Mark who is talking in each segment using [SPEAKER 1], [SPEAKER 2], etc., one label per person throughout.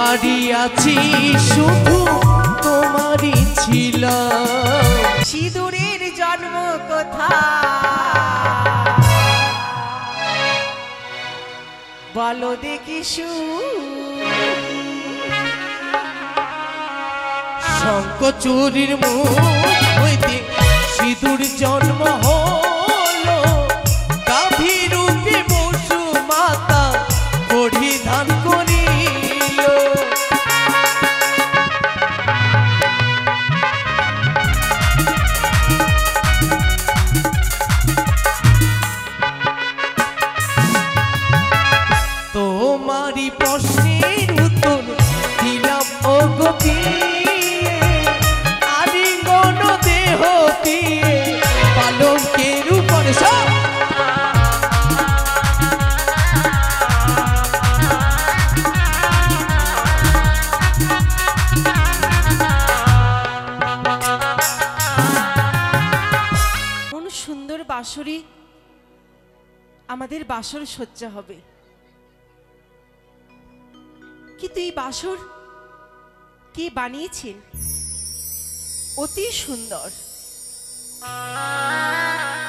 [SPEAKER 1] তোমারই আছি শুধু তোমারই ছিল
[SPEAKER 2] সিঁদুরের জন্ম কোথা বলো দেখি
[SPEAKER 1] শঙ্খচূড়ির মুখ হইতে সিঁদুর জন্ম হলো গাভীরূপে বসু মাতা পরিধান করিল তোমারই প্রশ্নের উত্তর দিলাম ও গোপী আলিঙ্গন দেহ দিয়ে পালঙ্কের উপরে সব
[SPEAKER 2] কোন সুন্দর বাঁশরি আমাদের বাসর সজ্জা হবে, কিন্তু এই বাসর কে বানিয়েছেন? অতি সুন্দর।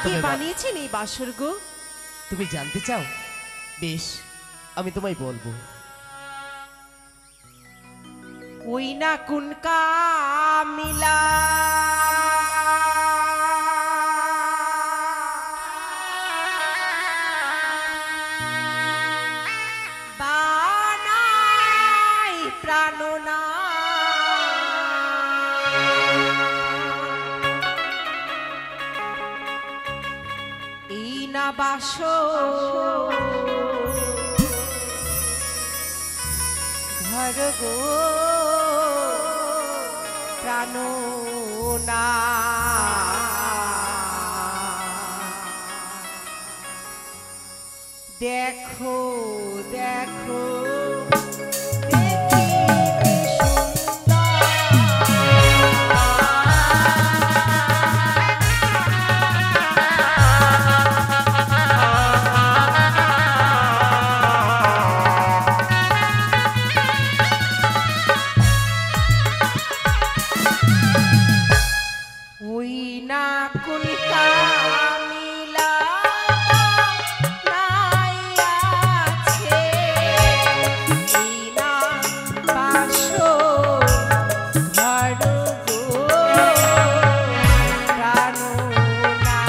[SPEAKER 2] কে বানিয়েছেন এই বাসর গো?
[SPEAKER 1] তুমি জানতে চাও? বেশ, আমি তোমায় বলবো।
[SPEAKER 2] ওই না কোন কামিলা বানাই প্রাণনা এই না বাস ঘর গো প্রাণনা দেখো দেখো ওই না কোন কামিলা নাইয়াছে এই না বাসো ঘর গো প্রাণনা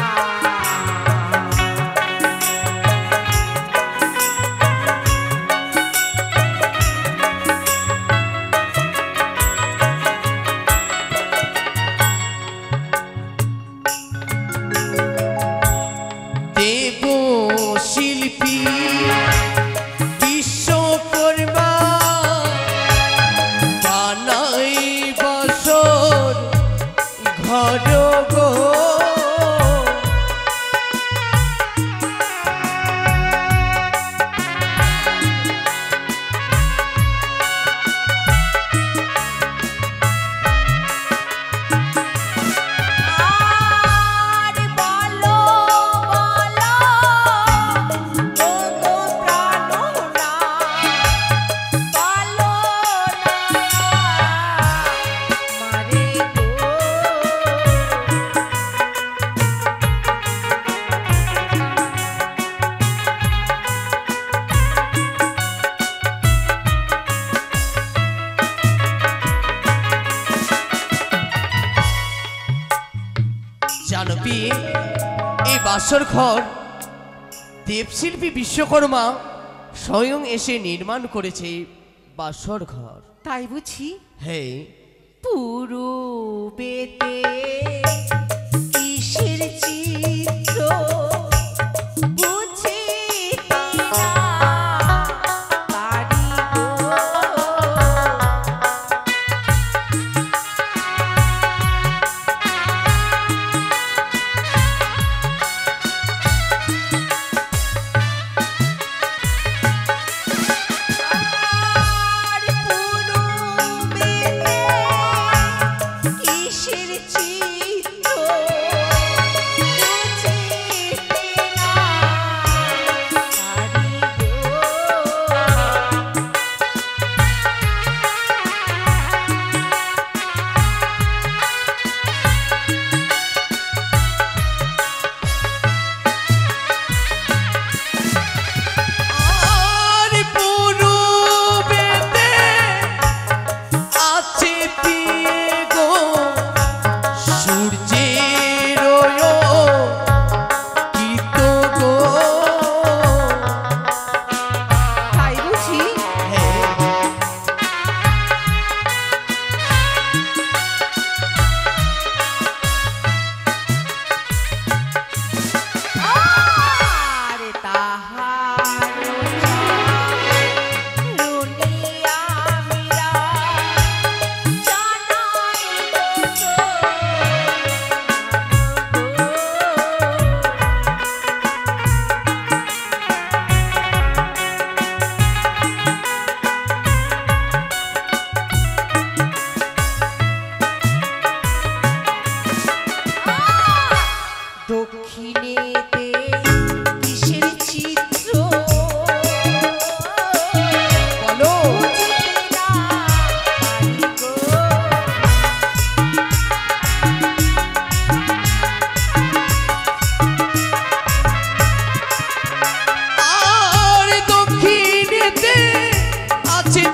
[SPEAKER 1] দেব শিল্পী বিশ্বকর্মা বানাই বছর ঘর গো
[SPEAKER 2] আর বলো বলো ও গো প্রাণনা বলো না মারে গো
[SPEAKER 1] জানবি এই বাসর ঘর দেবশিল্পী বিশ্বকর্মা স্বয়ং এসে নির্মাণ করেছে এই বাসর ঘর।
[SPEAKER 2] তাই বুঝি
[SPEAKER 1] হ্যাঁ,
[SPEAKER 2] পূর্বেতে কিসের চিত্র বুঝিতে না পারি গো। আর পূর্বেতে কিসের চিত্র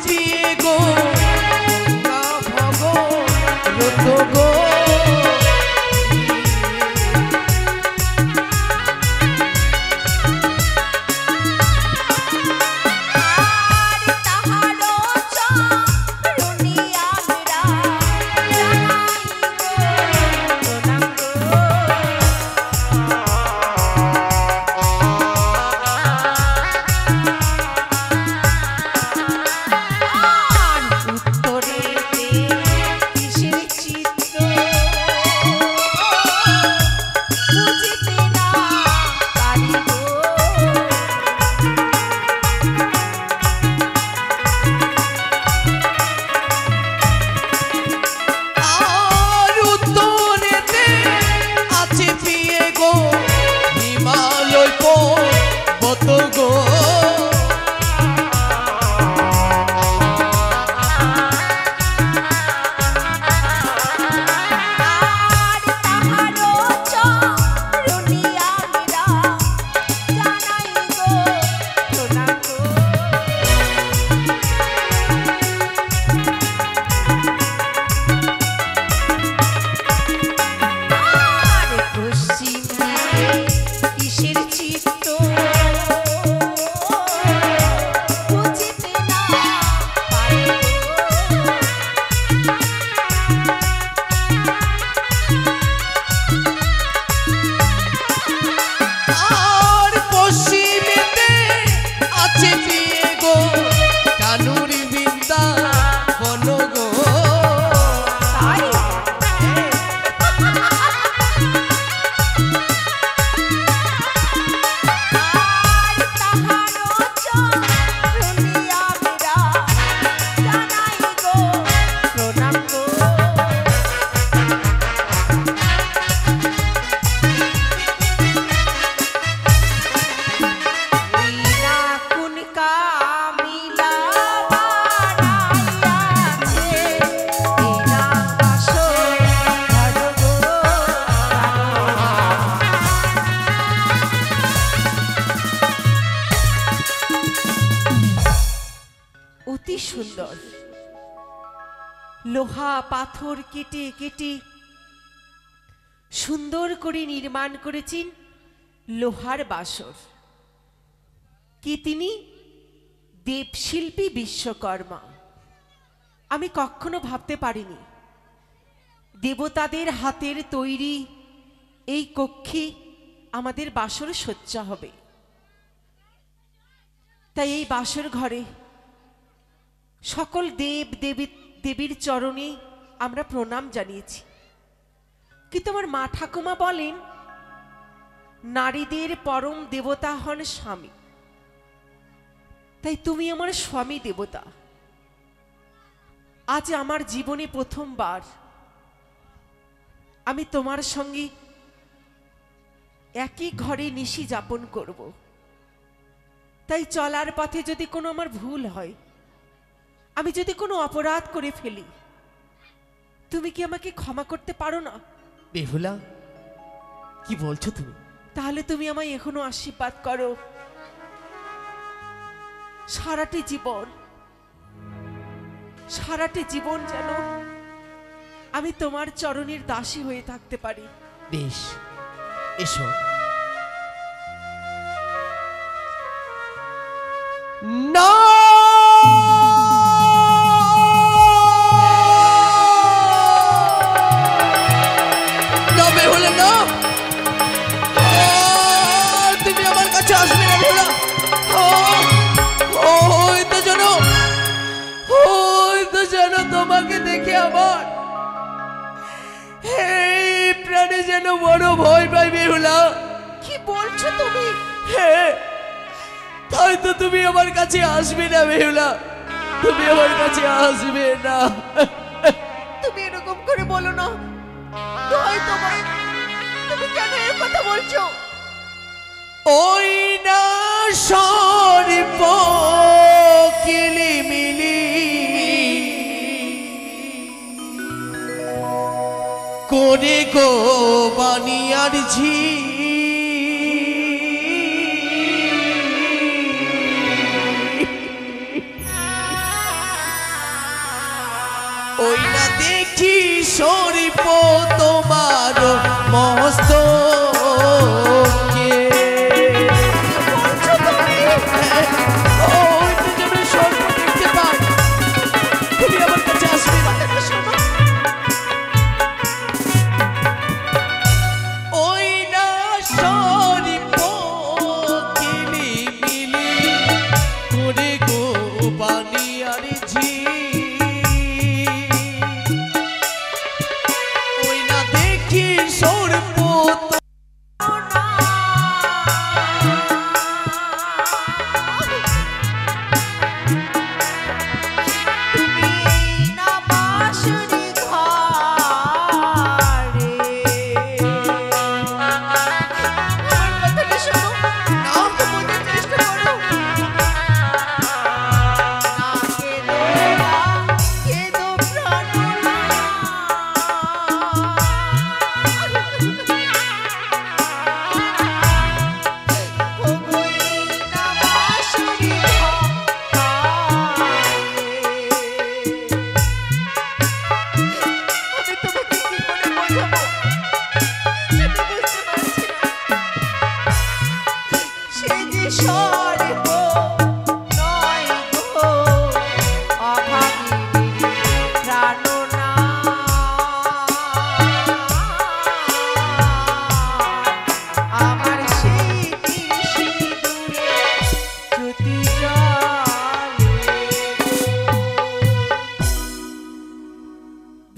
[SPEAKER 1] পিয়ে গো না ভগ রত গো
[SPEAKER 2] সুন্দর লোহা পাথর কেটে কেটে সুন্দর করে নির্মাণ করেছেন লোহার বাসর। কি তিনি দেবশিল্পী বিশ্বকর্মা। আমি কখনো ভাবতে পারিনি দেবতাদের হাতের তৈরি এই কক্ষে আমাদের বাসর সজ্জা হবে। তাই এই বাসর ঘরে সকল দেব দেবীর চরণে আমরা প্রণাম জানিয়েছি। কিন্তু আমার মা ঠাকুমা বলেন নারীদের পরম দেবতা হন স্বামী। তাই তুমি আমার স্বামী দেবতা। আজ আমার জীবনে প্রথমবার আমি তোমার সঙ্গে একই ঘরে নিশি যাপন করব। তাই চলার পথে যদি কোনো আমার ভুল হয়, আমি যদি কোনো অপরাধ করে ফেলি, তুমি কি আমাকে ক্ষমা করতে পারো না?
[SPEAKER 1] বেহুলা, কি বলছো তুমি?
[SPEAKER 2] তাহলে তুমি আমায় এখনো আশীর্বাদ করো। সারাটি জীবন যেন আমি তোমার চরণের দাসী হয়ে থাকতে পারি।
[SPEAKER 1] বেশ, এসো। না বেহুলা, না, তুমি আমার কাছে আসবে না বেহুলা। হয়তো যেন তোমাকে দেখে আমার এই প্রাণে যেন বড় ভয় পাই বেহুলা।
[SPEAKER 2] কি বলছো তুমি?
[SPEAKER 1] হ্যাঁ, তাই তো তুমি আমার কাছে আসবে না বেহুলা, তুমি আমার কাছে আসবে না।
[SPEAKER 2] তুমি এরকম করে বলো না, তুমি কেন এর কথা বলছো?
[SPEAKER 1] ওই না সর্প কিলিমিলি করে গো বানিয়ার ঝি, ওই না দেখি শরীফ তোমার মস্ত দেখতে পাই, তুমি আমার কাছে আসবে না। ওই না শরীফ কিলি মিলি করে গো বানিয়ার ঝি, ওই না দেখি শরীফ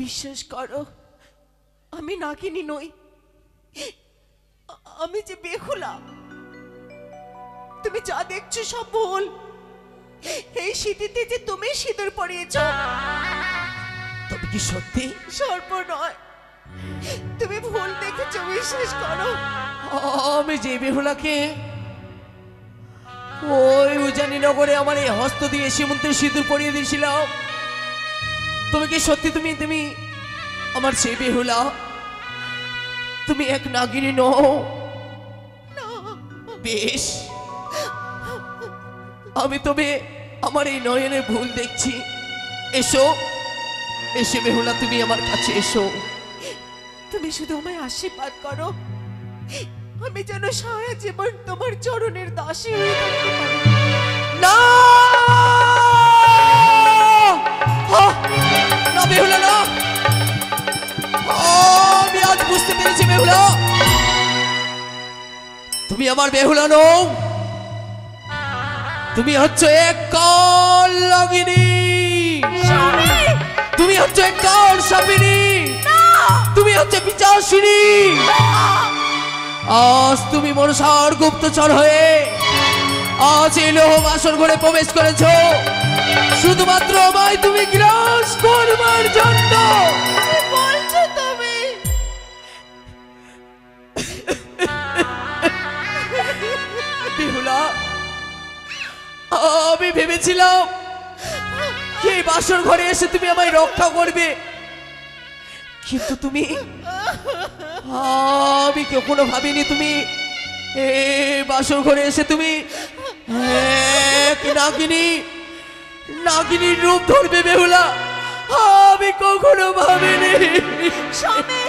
[SPEAKER 1] বিশ্বাস করো, আমি নাগিনী নই, আমি যে বেহুলা। তুমি যা দেখছো সব ভুল। এই শীতিতে যে তুমি সিঁদুর পরিয়েছো, তবে কি সত্যি? সর্প নয়, তুমি ভুল দেখেছো, বিশ্বাস করো। আমি যে বেহুলাকে ওই উজানি নগরে আমার এই হস্ত দিয়ে সীমন্তের সিঁদুর পরিয়ে দিয়েছিলাম, তুমি কি সত্যি তুমি আমার সেই বেহুলা? তুমি এক নাগিনী নও? বেশ, আমি তবে আমার এই নয়নের ভুল দেখছি। এসো এসে বেহুলা, তুমি আমার কাছে এসো। তুমি শুধু আমায় আশীর্বাদ করো, আমি যেন সারা জীবন তোমার চরণের দাসী হয়ে থাকতে পারি। না না বেহুলা, না, আমি আজ বুঝতে পেরেছি বেহুলা, তুমি আমার বেহুলা নও, তুমি হচ্ছে এক কাল নাগিনী, তুমি হচ্ছে এক কাল সাপিনী, তুমি হচ্ছে পিশাচিনী। আজ তুমি মনসার গুপ্তচর হয়ে আজ এই লোহ বাসর ঘরে প্রবেশ করেছো, শুধুমাত্র আমায় তুমি গ্রাস করবার জন্য। বলছো তুমি? বেহুলা, আমি ভেবেছিলাম কি বাসর ঘরে এসে তুমি আমায় রক্ষা করবে, কিন্তু তুমি, আমি কখনো ভাবিনি তুমি বাসর ঘরে এসে তুমি এক নাগিনীর রূপ ধরবে বেহুলা, আমি কখনো ভাবিনি। স্বামী,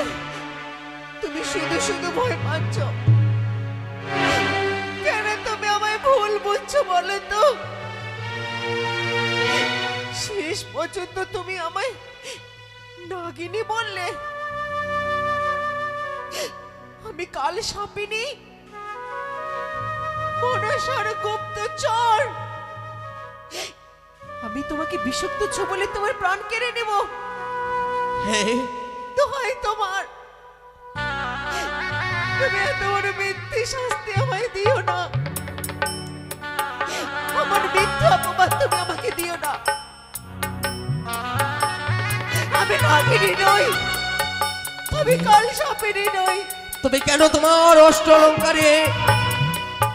[SPEAKER 1] তুমি শুধু শুধু ভয় পাচ্ছ কেন? তুমি আমায় ভুল বুঝছো বলে তো? শেষ পর্যন্ত তুমি আমায় নাগিনী বললে, আমি কাল সাপিনী, মনসার গুপ্তচর। আমি তোমাকে বিষাক্ত তুচ্ছ বলে তোমার প্রাণ কেড়ে নেব। দোহাই তোমার, তুমি এত বড় মিথ্যে শাস্তি আমায় দিও না, আমার মিথ্যে অপবাদ তুমি আমাকে দিও না। আমি নাগিনী নই, আমি কাল সাপিনী নই। তবে কেন তোমার অষ্ট অলঙ্কারে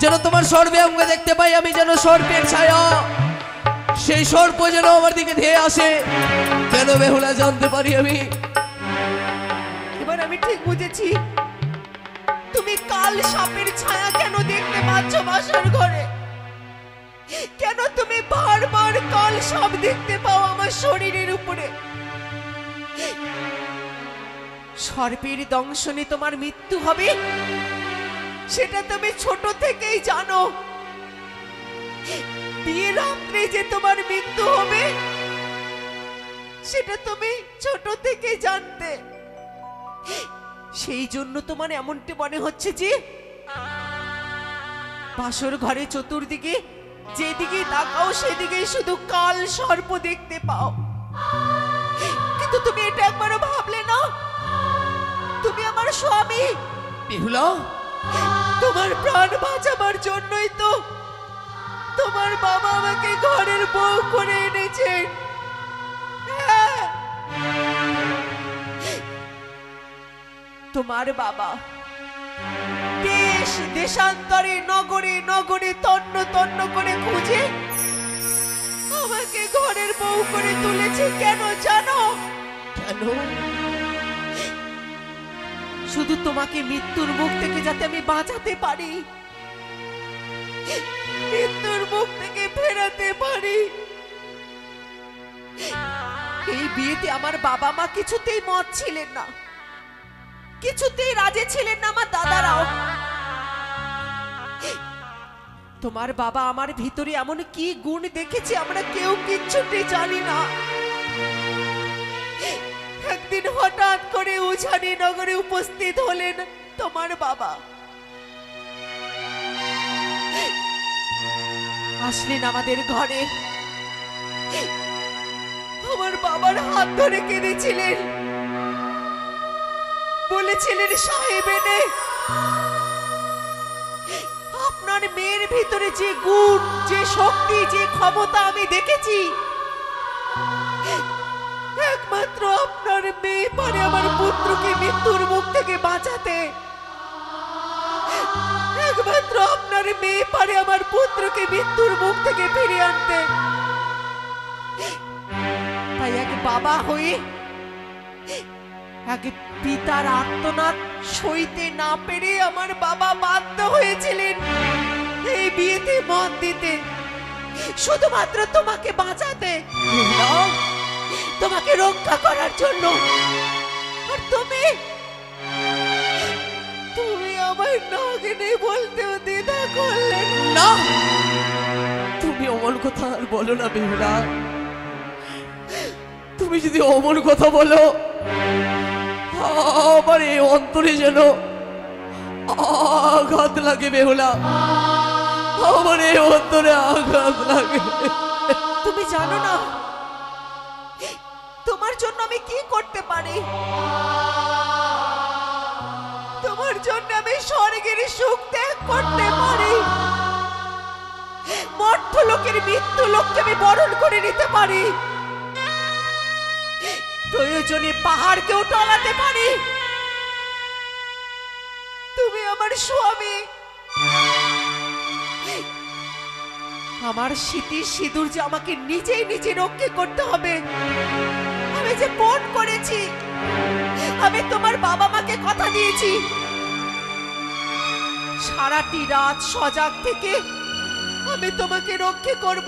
[SPEAKER 1] যেন তোমার সর্বে অঙ্গে দেখতে পাই আমি যেন সর্পের ছায়া, সেই সর্প যেন আমার দিকে ধেয়ে আসে, কেন বেহুলা জানতে পারি আমি? এবার আমি ঠিক বুঝেছি তুমি কাল সাপের ছায়া কেন দেখতে পাচ্ছ বাসার ঘরে, কেন তুমি বারবার কাল সাপ দেখতে পাও আমার শরীরের উপরে।
[SPEAKER 2] সর্পের দংশনে তোমার মৃত্যু হবে সেটা তুমি ছোট থেকেই জানো। বিয়ের রাত্রে যে তোমার মৃত্যু হবে সেটা তুমি ছোট থেকে জানতে। সেই জন্য তোমার এমনটি মনে হচ্ছে যে বাসর ঘরে চতুর্দিকে যেদিকে তাকাও সেদিকেই শুধু কাল সর্প দেখতে পাও। কিন্তু তুমি এটা একবারও ভাবলে না তুমি আমার স্বামী।
[SPEAKER 1] বেহুলা,
[SPEAKER 2] তোমার প্রাণ বাঁচাবার জন্যই তো তোমার বাবা আমাকে ঘরের বউ করে এনেছেন। হ্যাঁ, তোমার বাবা দেশ দেশান্তরে নগরে নগরে তন্ন তন্ন করে খুঁজে আমাকে ঘরের বউ করে তুলেছে। কেন জানো?
[SPEAKER 1] কেন?
[SPEAKER 2] শুধু তোমাকে মৃত্যুর মুখ থেকে যাতে আমি বাঁচাতে পারি, মৃত্যুর মুখ থেকে ফেরাতে পারি। এই বিয়েতে আমার বাবা মা কিছুতেই মত ছিলেন না, কিছুতেই রাজি ছিলেন না আমার দাদারাও। তোমার বাবা আমার ভিতরে এমন কি গুণ দেখেছে আমরা কেউ কিচ্ছুটি জানি না। একদিন হঠাৎ করে উঝানি নগরে উপস্থিত হলেন তোমার বাবা। আসলেন আমাদের ঘরে, আমার বাবার হাত ধরে কেঁদেছিলেন, বলেছিলেন সাহেব এনে আপনার মেয়ের ভিতরে যে গুণ, যে শক্তি, যে ক্ষমতা আমি দেখেছি একমাত্র আপনার মেয়ে পারে আমার পুত্রকে মৃত্যুর মুখ থেকে বাঁচাতে। একমাত্র আপনার মেয়ে পারে আমার পুত্রকে মৃত্যুর মুখ থেকে ফিরিয়ে আনতে। তাই এক বাবা হয়ে এক পিতার আর্তনাদ সইতে না পেরে আমার বাবা বাধ্য হয়েছিলেন এই বিয়েতে মত দিতে, শুধুমাত্র তোমাকে বাঁচাতে, তোমাকে রক্ষা করার জন্য। আর তুমি তুমি আমার নাগিনী বলতেও দ্বিধা করলে
[SPEAKER 1] না। তুমি অমন কথা আর বলো না বেহুলা। তুমি যদি অমন কথা বলো আমার এই অন্তরে যেন আঘাত লাগে বেহুলা, আমার এই অন্তরে আঘাত লাগে।
[SPEAKER 2] তুমি জানো না তোমার জন্য আমি কি করতে পারি। তোমার জন্য আমি স্বর্গের সুখ ত্যাগ করতে পারি, মর্ত্য লোকের মৃত্যু লোককে আমি বরণ করে নিতে পারি, প্রয়োজনে পাহাড়কেও টলাতে পারি। তুমি আমার স্বামী, আমার স্মৃতির সিঁদুর যে আমাকে নিজেই নিজে রক্ষা করতে হবে। আমি যে পণ করেছি, আমি তোমার বাবা মাকে কথা দিয়েছি সারাটি রাত সজাগ থেকে আমি তোমাকে রক্ষা করব।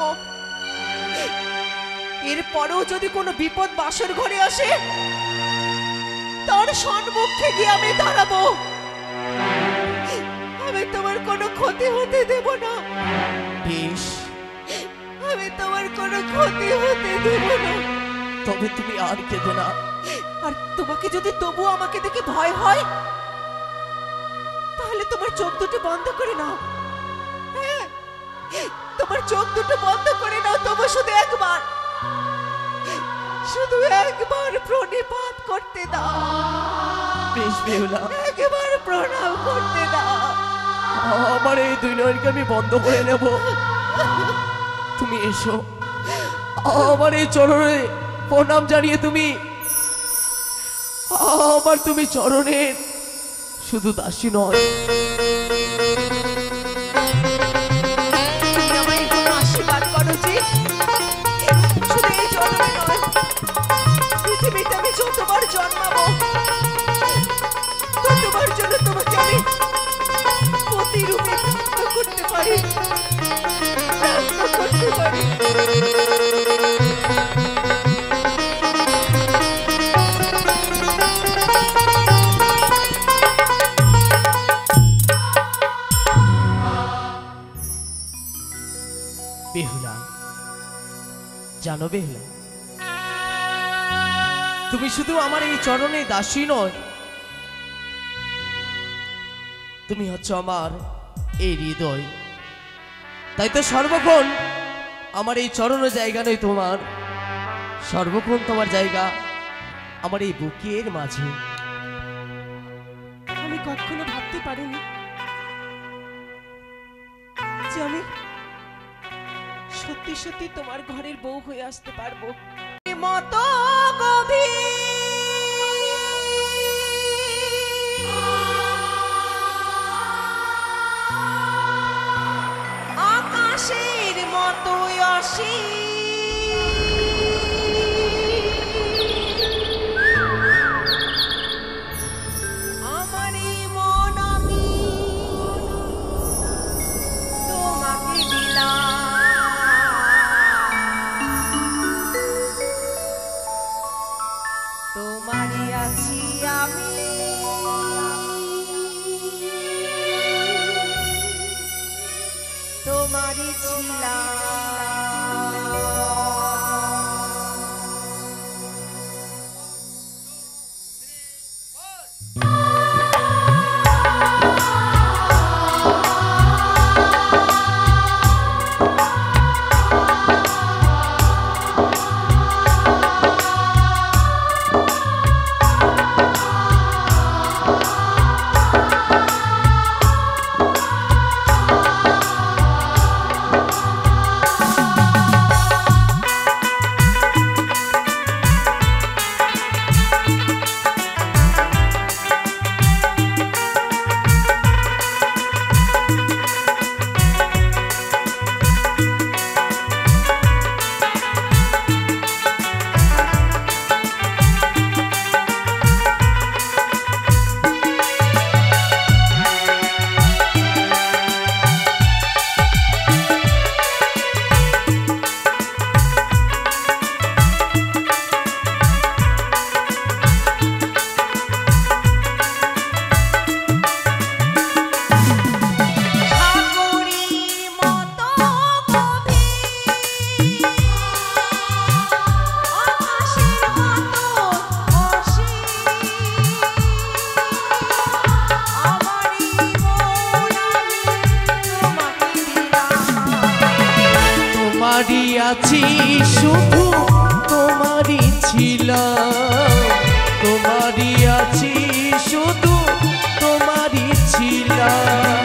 [SPEAKER 2] এরপরেও যদি কোনো বিপদ বাসর ঘরে আসে তার সম্মুখে গিয়ে আমি দাঁড়াবো। আমি তোমার কোনো ক্ষতি হতে দেব না।
[SPEAKER 1] বেশ,
[SPEAKER 2] আমি তোমার কোনো ক্ষতি হতে দেব না।
[SPEAKER 1] তবে তুমি আর কেঁদো না।
[SPEAKER 2] আর তোমাকে যদি তবু আমাকে দেখে ভয় হয় তাহলে তোমার চোখ দুটো বন্ধ করে নাও। হ্যাঁ, তোমার চোখ দুটো বন্ধ করে নাও। তবু শুধু একবার, শুধু একবার প্রণিপাত করতে দাও।
[SPEAKER 1] বেশ বেহুলা,
[SPEAKER 2] একবার প্রণাম করতে দাও।
[SPEAKER 1] আমার এই দুই নয়নকে আমি বন্ধ করে নেব। তুমি এসো, আমার এই চরণে প্রণাম জানিয়ে তুমি আমার তুমি চরণের শুধু দাসী নয়,
[SPEAKER 2] তুমি আমায় কোনো আশীর্বাদ করো যে শুধু এই জন্মে নয়, পৃথিবীতে আমি যতবার জন্মাবো ততবার জন্য তোমাকে আমি প্রতিরূপে প্রার্থনা করতে পারি, প্রার্থনা করতে পারি।
[SPEAKER 1] জানো বেহুলা, তুমি শুধু আমার এই চরণে দাসী নয়, তুমি হচ্ছে আমার এই হৃদয়। তাই তো সর্বক্ষণ আমার এই চরণ জায়গা নয় তোমার, সর্বক্ষণ তোমার জায়গা আমার এই বুকের মাঝে।
[SPEAKER 2] আমি কখনো ভাবতে পারিনি যে আমি সত্যি সত্যি তোমার ঘরের বউ হয়ে আসতে পারবো। মতো আকাশের মতো আমার এই মন আমি তোমাকে তোমারই আছি আমি, তোমারই ছিলাম।
[SPEAKER 1] তোমারই আছি শুধু তোমারই ছিলাম, তোমারই আছি শুধু তোমারই ছিলাম।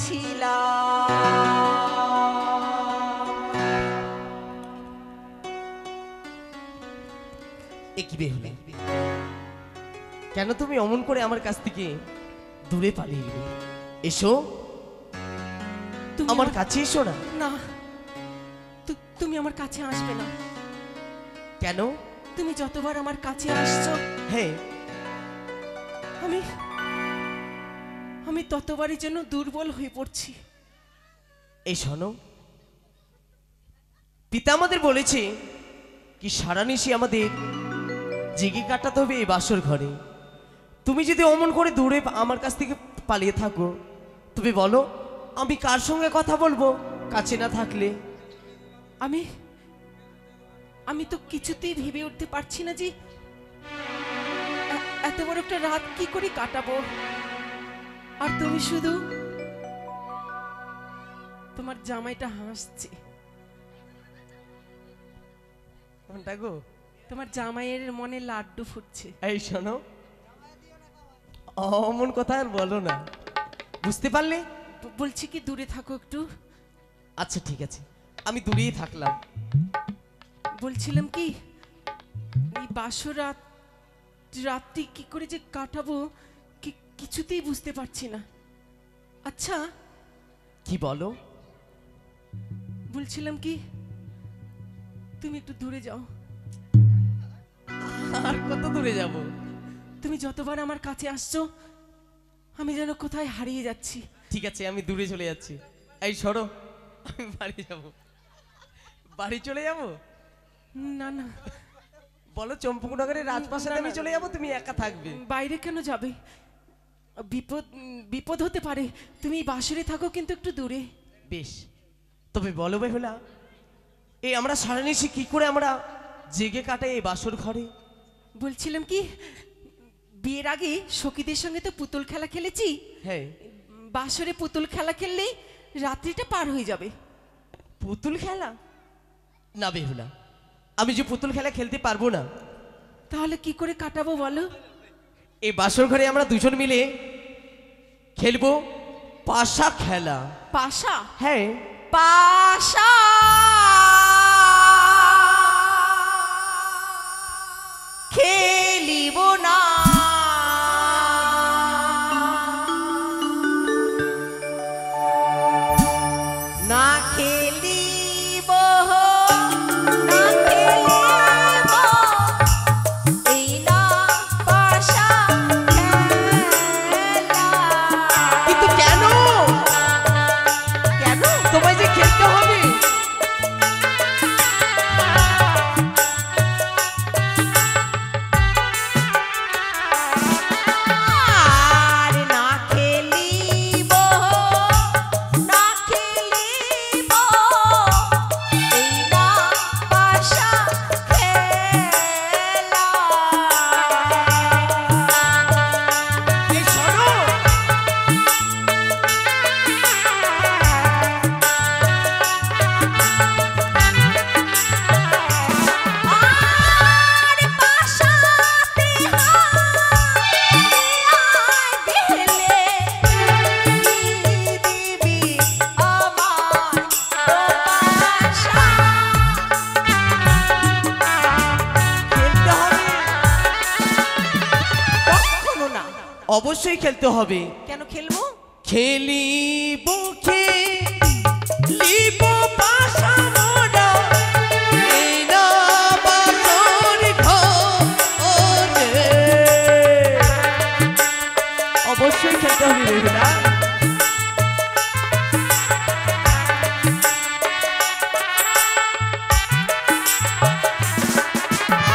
[SPEAKER 2] ছিলাম।
[SPEAKER 1] এ কি বেহুলা, কেন তুমি অমন করে আমার কাছ থেকে দূরে পালিয়ে গেলে? এসো,
[SPEAKER 2] তুমি
[SPEAKER 1] আমার কাছে এসো না।
[SPEAKER 2] না, তুমি আমার কাছে আসবে না।
[SPEAKER 1] কেন?
[SPEAKER 2] তুমি যতবার আমার কাছে আসছো,
[SPEAKER 1] হ্যাঁ,
[SPEAKER 2] আমি ততবারই যেন দুর্বল হয়ে পড়ছি।
[SPEAKER 1] এই শোনো, পিতা আমাদের বলেছে কি সারা নিশি আমাদের জেগে কাটাতে হবে এই বাসর ঘরে। তুমি যদি অমন করে দূরে আমার কাছ থেকে পালিয়ে থাকো, তুমি বলো আমি কার সঙ্গে কথা বলবো কাছে না থাকলে?
[SPEAKER 2] আমি তো কিছুতেই ভেবে উঠতে পারছি না যে এত বড় একটা রাত কি করে কাটাবো। আর তুমি শুধু তোমার জামাইটা হাসছে।
[SPEAKER 1] কোনটা গো?
[SPEAKER 2] তোমার জামাইয়ের মনে লাড্ডু ফুটছে।
[SPEAKER 1] এই শোনো, অমন কথা আর বলো না, বুঝতে পারলে?
[SPEAKER 2] বলছি কি দূরে থাকো একটু।
[SPEAKER 1] আচ্ছা ঠিক আছে, আমি দূরেই থাকলাম।
[SPEAKER 2] বলছিলাম কি, এই বাসর রাতটি কি করে যে কাটাবো কিছুতেই বুঝতে পারছি না। আচ্ছা,
[SPEAKER 1] কি বলো?
[SPEAKER 2] বলছিলাম কি, তুমি একটু দূরে যাও।
[SPEAKER 1] আর কত দূরে যাব?
[SPEAKER 2] তুমি যতবার আমার কাছে আসছো, আমি যেন কোথায় হারিয়ে যাচ্ছি।
[SPEAKER 1] ঠিক আছে, আমি দূরে চলে যাচ্ছি। এই সরো, আমি বাড়ি যাব। বাড়ি চলে যাব?
[SPEAKER 2] না না,
[SPEAKER 1] বলো চম্পকনগরের রাজপ্রাসাদে আমি চলে যাব, তুমি একা থাকবে।
[SPEAKER 2] বাইরে কেন যাবে? বিপদ হতে পারে। তুমি বাসরে থাকো, কিন্তু একটু দূরে।
[SPEAKER 1] বেশ, তবে বলো বেহুলা, এই আমরা সারা নিশি কি করে আমরা জেগে কাটাই এই বাসর ঘরে?
[SPEAKER 2] বলছিলাম কি, বিয়ের আগে সখীদের সঙ্গে তো পুতুল খেলা খেলেছি।
[SPEAKER 1] হ্যাঁ,
[SPEAKER 2] বাসরে পুতুল খেলা খেললেই রাত্রিটা পার হয়ে যাবে।
[SPEAKER 1] পুতুল খেলা? না বেহুলা, আমি যে পুতুল খেলা খেলতে পারবো না।
[SPEAKER 2] তাহলে কি করে কাটাবো বলো?
[SPEAKER 1] এই বাসর ঘরে আমরা দুজন মিলে খেলবো পাশা খেলা।
[SPEAKER 2] পাশা?
[SPEAKER 1] হ্যাঁ,
[SPEAKER 2] পাশা খেলিব না, না খেলিব, না খেলিব এই না পাশা খেলা।
[SPEAKER 1] কিন্তু কেন?
[SPEAKER 2] কেন?
[SPEAKER 1] তোমায় যে খেলতে হবে।
[SPEAKER 2] আর না খেলিব, না খেলিব এই না পাশা খেলা।
[SPEAKER 1] এই শোনো,
[SPEAKER 2] আর পাশাতে হারিয়ে গেলে কি দিবি আমার পাশা?
[SPEAKER 1] খেলতে হবে।
[SPEAKER 2] কখনো না।
[SPEAKER 1] অবশ্যই খেলতে হবে।
[SPEAKER 2] কেন খেলবো?
[SPEAKER 1] খেলিব খেলিব পাশা মোরা, এই না বাসর ঘরে। অবশ্যই খেলতে হবে বেহুলা।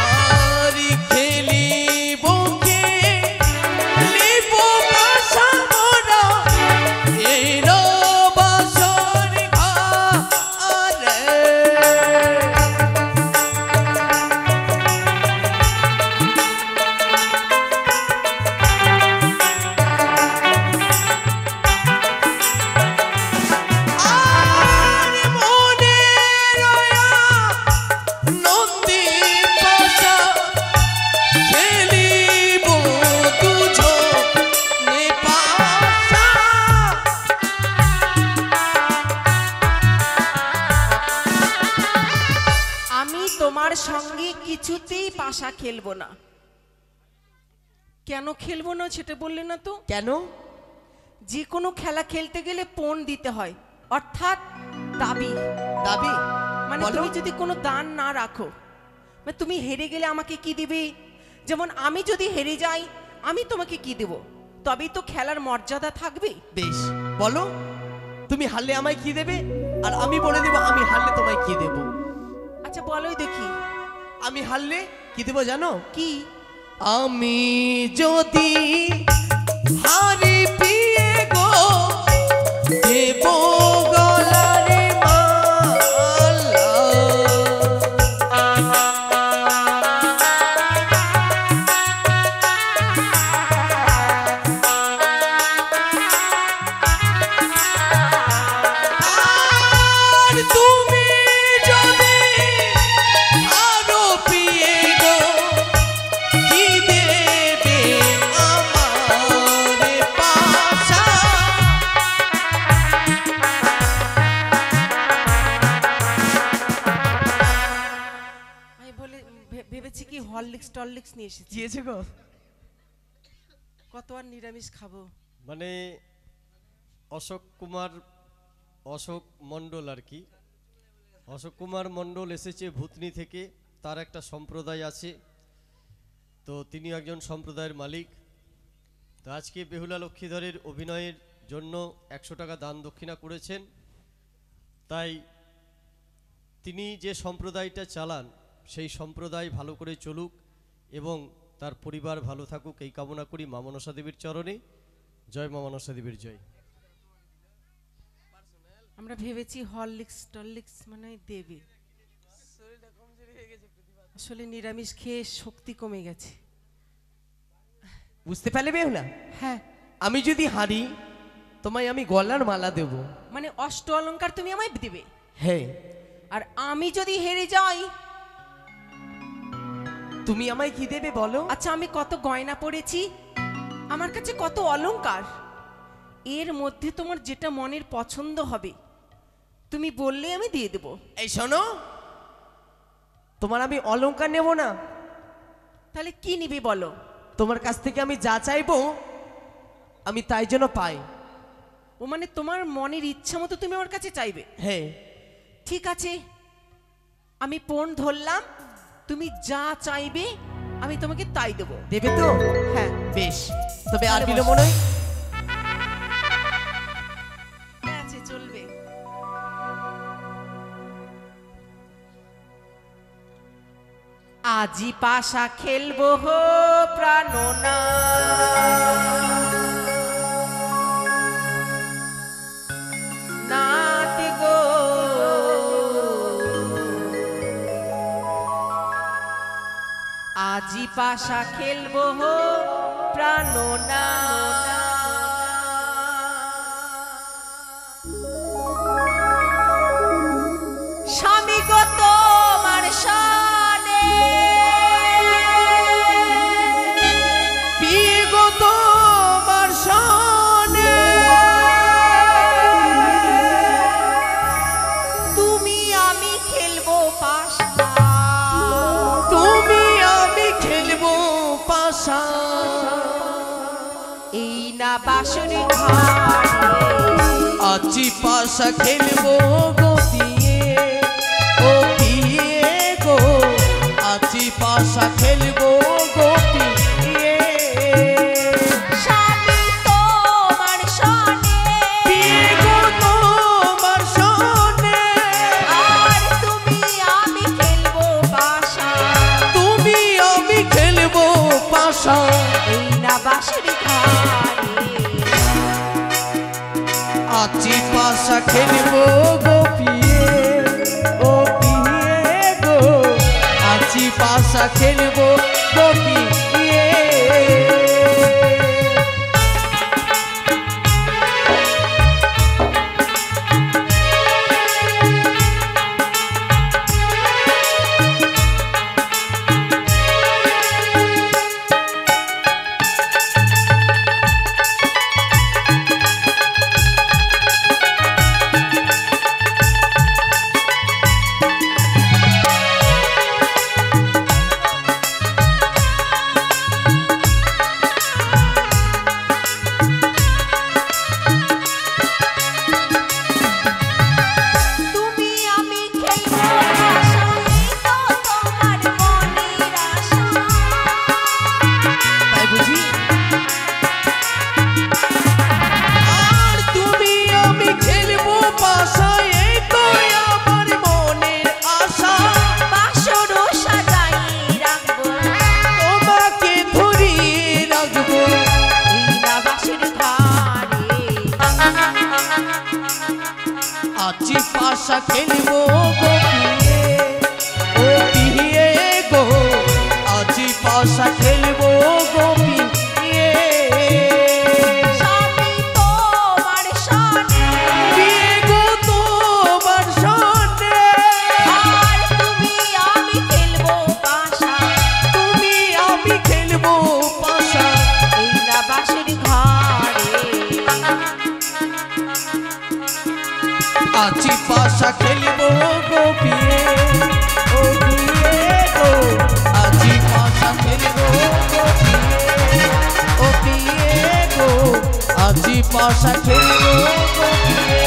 [SPEAKER 1] আর খেলিব খেলিব পাশা মোরা, এই না বাসর ঘরে।
[SPEAKER 2] তোমার সঙ্গে কিছুতেই পাশা খেলবো না। কেন খেলবো না সেটা বললে না তো।
[SPEAKER 1] কেন?
[SPEAKER 2] যে কোনো খেলা খেলতে গেলে পণ দিতে হয়, অর্থাৎ দাবি।
[SPEAKER 1] দাবি
[SPEAKER 2] মানে
[SPEAKER 1] বলো।
[SPEAKER 2] তুমি যদি কোনো দান না রাখো, মানে তুমি হেরে গেলে আমাকে কি দিবে? যেমন আমি যদি হেরে যাই, আমি তোমাকে কি দেব? তবেই তো খেলার মর্যাদা থাকবে।
[SPEAKER 1] বেশ, বলো তুমি হারলে আমায় কি দেবে, আর আমি বলে দেব আমি হারলে তোমায় কি দেব।
[SPEAKER 2] আচ্ছা বলোই দেখি।
[SPEAKER 1] আমি হারলে কি দেব জানো?
[SPEAKER 2] কি?
[SPEAKER 1] আমি যদি হারি পিয়ে গো দেব গলারে মালা। আর তুমি যদি আরো পিয়ে গো কি দেবে আমারে পাশা।
[SPEAKER 2] আমি বলে ভেবেছি কি হরলিক্স টরলিক্স নিয়ে এসেছি।
[SPEAKER 1] গিয়েছে গো।
[SPEAKER 2] কত আর নিরামিষ খাবো।
[SPEAKER 3] মানে অশোক মণ্ডল আর কি, অশোক কুমার মণ্ডল এসেছে ভূতনি থেকে, তার একটা সম্প্রদায় আছে, তো তিনি একজন সম্প্রদায়ের মালিক। তো আজকে বেহুলা লক্ষ্মীধরের অভিনয়ের জন্য 100 টাকা দান দক্ষিণা করেছেন। তাই তিনি যে সম্প্রদায়টা চালান সেই সম্প্রদায় ভালো করে চলুক এবং তার পরিবার ভালো থাকুক এই কামনা করি মা মনসা দেবীর চরণে। জয় মা মনসা দেবীর জয়।
[SPEAKER 2] আমরা ভেবেছি হরলিক্স টরলিক্স মানে দেবে। আসলে নিরামিষ খেয়ে শক্তি কমে গেছে।
[SPEAKER 1] বুঝতে পারলে বেহুলা?
[SPEAKER 2] হ্যাঁ,
[SPEAKER 1] আমি যদি হারি তোমায় আমি গলার মালা দেব।
[SPEAKER 2] মানে অষ্ট অলংকার তুমি আমায় দেবে।
[SPEAKER 1] হ্যাঁ।
[SPEAKER 2] আর আমি যদি হেরে যাই,
[SPEAKER 1] তুমি আমায় কি দেবে বলো?
[SPEAKER 2] আচ্ছা আমি কত গয়না পরেছি, আমার কাছে কত অলংকার, এর মধ্যে তোমার যেটা মনের পছন্দ হবে তুমি বললে আমি দিয়ে দেব।
[SPEAKER 1] এই শোনো, তোমার আমি অলংকার নেব না।
[SPEAKER 2] তাহলে কি নিবি বলো?
[SPEAKER 1] তোমার কাছ থেকে আমি যা চাইবো আমি তাই জন্য পাই।
[SPEAKER 2] ও মানে তোমার মনের ইচ্ছা মতো তুমি আমার কাছে চাইবে?
[SPEAKER 1] হ্যাঁ।
[SPEAKER 2] ঠিক আছে, আমি পণ ধরলাম, তুমি যা চাইবে আমি তোমাকে তাই দেবো।
[SPEAKER 1] দেবে তো?
[SPEAKER 2] হ্যাঁ।
[SPEAKER 1] বেশ, তবে আর
[SPEAKER 2] তাহলে
[SPEAKER 1] বিলম্ব
[SPEAKER 2] বসো।
[SPEAKER 1] নয়।
[SPEAKER 2] আছে, চলবে। আজি পাশা খেলবো হো প্রাণনা, নাত গো আজি পাশা খেলবো হো প্রাণনা। স্বামী গো তোমার শানে,
[SPEAKER 1] বিয়ে গো তোমার শানে,
[SPEAKER 2] তুমি আমি খেলবো পাশা,
[SPEAKER 1] তুমি আমি খেলবো পাশা।
[SPEAKER 2] এই না বাসরে ঘাটে,
[SPEAKER 1] আজি পাশা খেলবো গো পিয়ে, ও পিয়ে গো। আজি পাশা খেলবো গো পিয়ে।
[SPEAKER 2] স্বামী তোমার শানে,
[SPEAKER 1] বিয়ে গো তোমার শানে,
[SPEAKER 2] আর তুমি আমি খেলবো পাশা,
[SPEAKER 1] তুমি আমি খেলবো পাশা।
[SPEAKER 2] এই না বাসরে ঘাটে।
[SPEAKER 1] আজি পাশা খেলবো গো পিয়ে, ও পিয়ে গো। আজি পাশা খেলবো গো পিয়ে। আজি পাশা খেলবো গো পিয়ে, ও পিয়ে গো, আজি পাশা খেলবো গো পিয়ে।
[SPEAKER 2] স্বামী তোমার সনে,
[SPEAKER 1] পিয়ে গো তোমার সনে,
[SPEAKER 2] আর তুমি আমি খেলবো পাশা,
[SPEAKER 1] তুমি আমি খেলবো পাশা।
[SPEAKER 2] এই না বাসের ঘরে।
[SPEAKER 1] আজি পাশা খেলবো গো পিয়ে, ও পিয়ে গো, আজি পাশা খেলবো গো পিয়ে, ও পিয়ে গো, আজি পাশা খেলবো গো পিয়ে,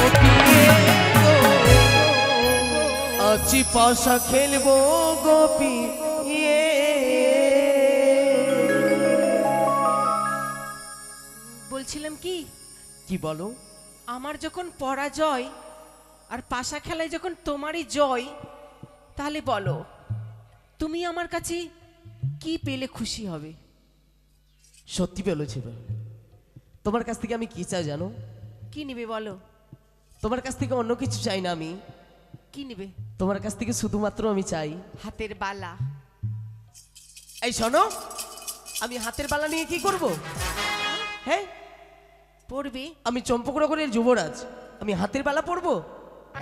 [SPEAKER 1] ও পিয়ে গো, আজি পাশা খেলবো গো পিয়ে।
[SPEAKER 2] বলছিলাম কি,
[SPEAKER 1] কি বলো?
[SPEAKER 2] আমার যখন পরাজয় আর পাশা খেলায় যখন তোমারই জয়, তাহলে বলো তুমি আমার কাছে কি পেলে খুশি হবে?
[SPEAKER 1] সত্যি বলেছি, তোমার কাছ থেকে আমি কি চাই জানো?
[SPEAKER 2] কি নিবে বলো?
[SPEAKER 1] তোমার কাছ থেকে অন্য কিছু চাই না আমি,
[SPEAKER 2] কি নিবে?
[SPEAKER 1] তোমার কাছ থেকে শুধুমাত্র আমি চাই
[SPEAKER 2] হাতের বালা।
[SPEAKER 1] এই শোনো, আমি হাতের বালা নিয়ে কি করব? হ্যাঁ,
[SPEAKER 2] পড়বে?
[SPEAKER 1] আমি চম্পকনগরের যুবরাজ, আমি হাতের বালা পরবো?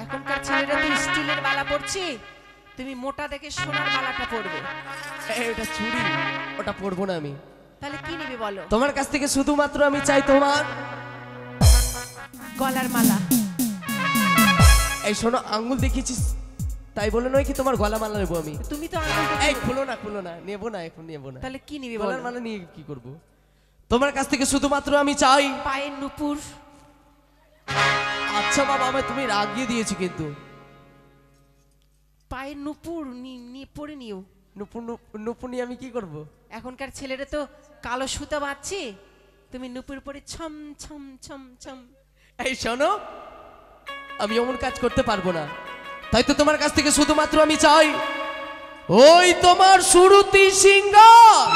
[SPEAKER 2] এখনকার ছেলেরা তো স্টিলের বালা পড়ছে, তুমি মোটা দেখে সোনার বালাটা পড়বে।
[SPEAKER 1] এটা চুড়ি, ওটা পরবো না আমি।
[SPEAKER 2] তাহলে কি নিবে বলো?
[SPEAKER 1] তোমার কাছ থেকে শুধুমাত্র আমি চাই তোমার
[SPEAKER 2] গলার মালা।
[SPEAKER 1] এই শোনো, আঙ্গুল দেখিয়েছিস তাই বলে নয় কি তোমার গলা মালা নেবো আমি।
[SPEAKER 2] তুমি তো আঙুল দেখে-
[SPEAKER 1] এই খুলো না, খুলো না, নেবো না, এখন নেবো না।
[SPEAKER 2] তাহলে কি নিবে
[SPEAKER 1] গলার
[SPEAKER 2] বলো?
[SPEAKER 1] মালা নিয়ে কি করব? তোমার কাছ থেকে শুধুমাত্র আমি চাই।
[SPEAKER 2] পায়ের নুপুর।
[SPEAKER 1] আচ্ছা বাবা, আমি তুমি রাগিয়ে দিয়েছি কিন্তু।
[SPEAKER 2] পায়ের নুপুর নিয়ে পরে নিও।
[SPEAKER 1] নুপুর নুপুর নিয়ে আমি কি করব?
[SPEAKER 2] এখনকার ছেলেরা তো কালো সুতা বাঁধছে, তুমি নুপুর পরে ছম ছম ছম ছম।
[SPEAKER 1] এই শোনো, আমি এমন কাজ করতে পারবো না, তাই তো তোমার কাছ থেকে শুধুমাত্র আমি চাই ওই তোমার সুরতি সিংহার।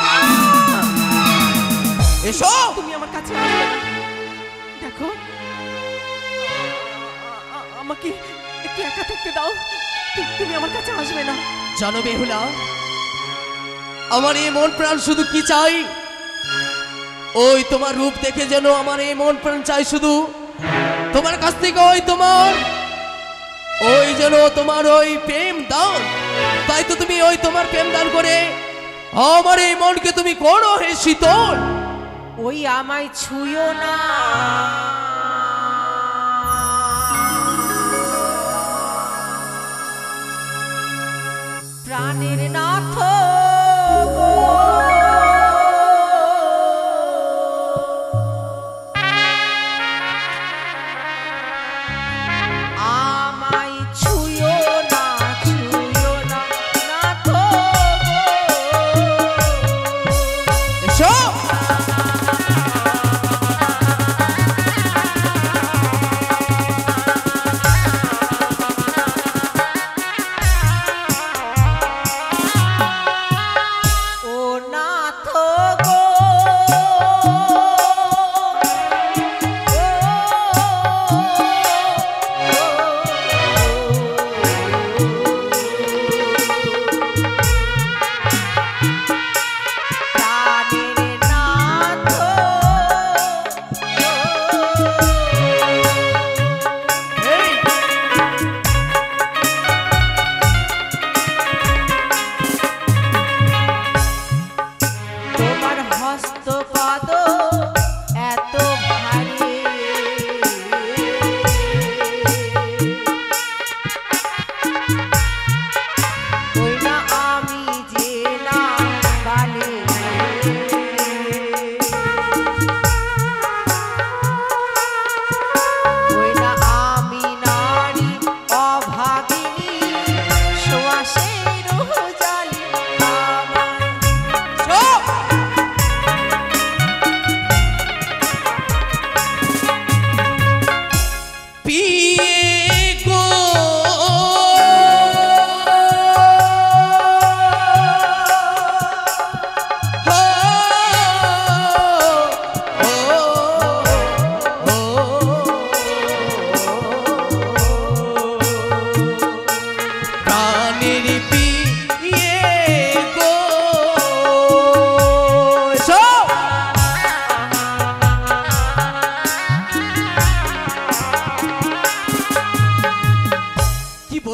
[SPEAKER 1] এসো।
[SPEAKER 2] তুমি আমার কাছে আসবে না। দেখো, আমাকে একটু একা থাকতে দাও। তুমি আমার কাছে আসবে না।
[SPEAKER 1] জানো বেহুলা, আমার এই মন প্রাণ শুধু কি চাই, ওই তোমার রূপ দেখে যেন আমার এই মন প্রাণ চাই শুধু তোমার কাছ থেকে ওই তোমার ওই যেন তোমার ওই প্রেম দান। তাই তো তুমি ওই তোমার প্রেম দান করে আমার এই মনকে তুমি করো হে শীতল।
[SPEAKER 2] ওই আমায় ছুঁয়ো না, প্রাণের নাথ গো। আমায় ছুঁয়ো না, ছুঁয়ো না, নাথ গো।
[SPEAKER 1] এসো।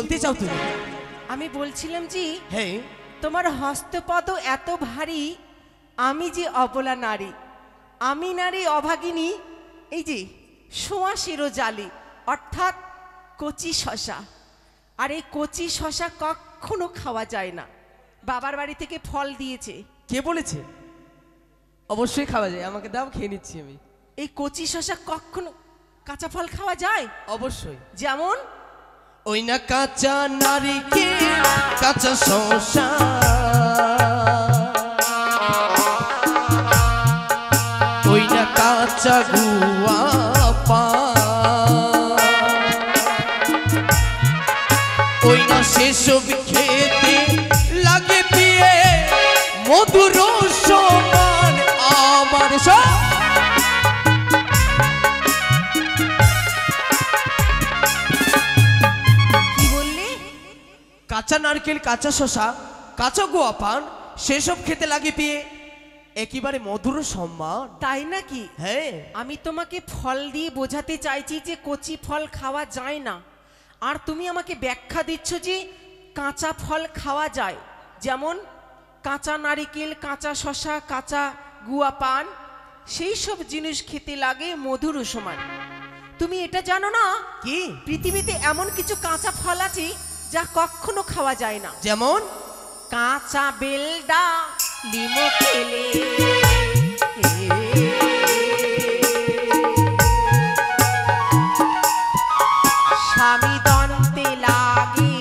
[SPEAKER 1] বলতে চাও তুমি?
[SPEAKER 2] আমি বলছিলাম যে
[SPEAKER 1] হ্যাঁ,
[SPEAKER 2] তোমার হস্তপদ এত ভারী, আমি যে অবলা নারী, আমি নারী অভাগিনী, এই যে সোঁয়াশিরো জালি অর্থাৎ কচি শশা। আর এই কচি শশা কখনো খাওয়া যায় না। বাবার বাড়ি থেকে ফল দিয়েছে।
[SPEAKER 1] কে বলেছে? অবশ্যই খাওয়া যায়, আমাকে দাও, খেয়ে নিচ্ছি আমি।
[SPEAKER 2] এই কচি শশা কখনো কাঁচা ফল খাওয়া যায়?
[SPEAKER 1] অবশ্যই।
[SPEAKER 2] যেমন
[SPEAKER 1] ওই না কাঁচা নারিকেল, কাঁচা শসা, ওই না কাঁচা গুয়া পান, ওই না সেসব খেতে লাগে পিয়ে মধুর সমান আমার সব।
[SPEAKER 2] কি বললে?
[SPEAKER 1] কাঁচা নারকেল, কাঁচা শসা, কাঁচা গোয়া পান, সেসব খেতে লাগে পেয়ে একেবারে মধুর সম্মান।
[SPEAKER 2] তাই নাকি?
[SPEAKER 1] হ্যাঁ,
[SPEAKER 2] আমি তোমাকে ফল দিয়ে বোঝাতে চাইছি যে কচি ফল খাওয়া যায় না, আর তুমি আমাকে ব্যাখ্যা দিচ্ছ যে কাঁচা ফল খাওয়া যায়। যেমন কাঁচা নারিকেল, কাঁচা শসা, কাঁচা গুয়া পান, সেই সব জিনিস খেতে লাগে মধুর সমান। তুমি এটা জানো না
[SPEAKER 1] কি?
[SPEAKER 2] পৃথিবীতে এমন কিছু কাঁচা ফল আছে যা কখনো খাওয়া যায় না।
[SPEAKER 1] যেমন
[SPEAKER 2] কাঁচা বেলডা লিমো খেলে, স্বামী দন্তে লাগে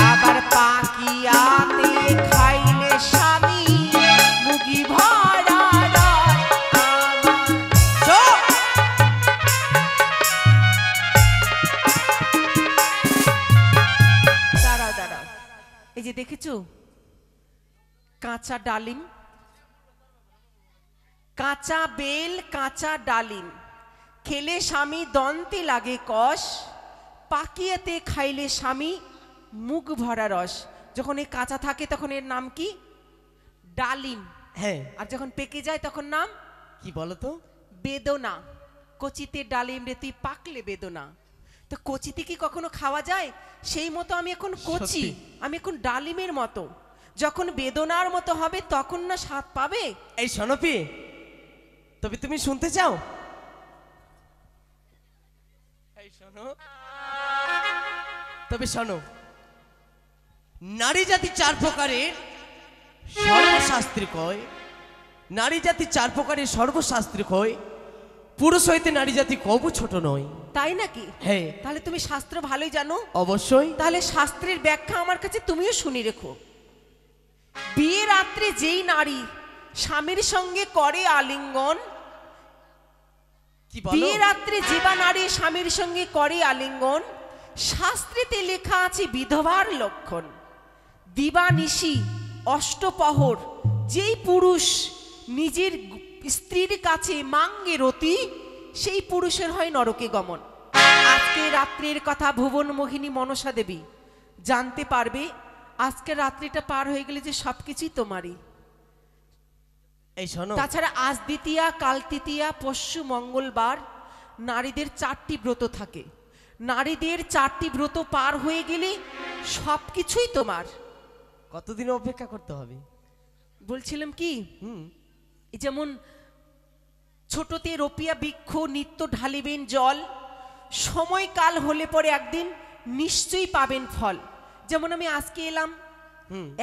[SPEAKER 2] আবার পাকিয়াতে খাইলে স্বামী মুগি ভরা
[SPEAKER 1] চুপ!
[SPEAKER 2] দাঁড়াও দাঁড়াও, এই যে দেখেছো কাঁচা ডালিম, কাঁচা বেল, কাঁচা ডালিম খেলে স্বামী দন্তে লাগে কষ, পাকিয়াতে খাইলে স্বামী মুখ ভরা রস। যখন এই কাঁচা থাকে তখন এর নাম কি? ডালিম।
[SPEAKER 1] হ্যাঁ,
[SPEAKER 2] আর যখন পেকে যায় তখন নাম
[SPEAKER 1] কি বলো তো?
[SPEAKER 2] বেদনা। কচিতে ডালিম রে তুই পাকলে বেদনা। তো কচিতে কি কখনো খাওয়া যায়? সেই মতো আমি এখন কচি,
[SPEAKER 1] সত্যি।
[SPEAKER 2] আমি এখন ডালিমের মতো। যখন বেদনার মতো হবে তখন না স্বাদ পাবে।
[SPEAKER 1] এই সনপি, তবে তুমি শুনতে চাও? এই শোনো, তবে শোনো, নারী জাতি চার প্রকারের, সর্বশাস্ত্রে কয় নারী জাতি চার প্রকারের, সর্বশাস্ত্রে কয় পুরুষ হইতে নারী জাতি কবু ছোট নয়।
[SPEAKER 2] তাই নাকি?
[SPEAKER 1] হ্যাঁ,
[SPEAKER 2] তাহলে তুমি শাস্ত্র ভালোই জানো।
[SPEAKER 1] অবশ্যই।
[SPEAKER 2] তাহলে শাস্ত্রের ব্যাখ্যা আমার কাছে তুমিও শুনি রেখো। বিয়ে রাত্রে যেই নারী স্বামীর সঙ্গে করে আলিঙ্গন,
[SPEAKER 1] কি বলো?
[SPEAKER 2] বিয়ে রাত্রে যে বা নারী স্বামীর সঙ্গে করে আলিঙ্গন, শাস্ত্রেতে লেখা আছে বিধবার লক্ষণ। দিবানিশি অষ্টপহর যেই পুরুষ নিজের স্ত্রীর কাছে মাঙ্গে রতি, সেই পুরুষের হয় নরকে গমন। আজকে রাত্রির কথা ভুবন মোহিনী মনসা দেবী জানতে পারবে। আজকে রাত্রিটা পার হয়ে গেলে যে সবকিছুই তোমারই।
[SPEAKER 1] এই শোনো,
[SPEAKER 2] তাছাড়া আজ দ্বিতীয়া, কাল তৃতীয়া, পরশু মঙ্গলবার নারীদের 4টি ব্রত থাকে। নারীদের 4টি ব্রত পার হয়ে গেলে সবকিছুই তোমার।
[SPEAKER 1] কতদিন অপেক্ষা করতে হবে?
[SPEAKER 2] বলছিলাম কি,
[SPEAKER 1] হুম,
[SPEAKER 2] যেমন ছোটতে রোপিয়া বৃক্ষ নিত্য ঢালিবেন জল, সময়কাল হলে পরে একদিন নিশ্চয়ই পাবেন ফল। যেমন আমি আজকে এলাম,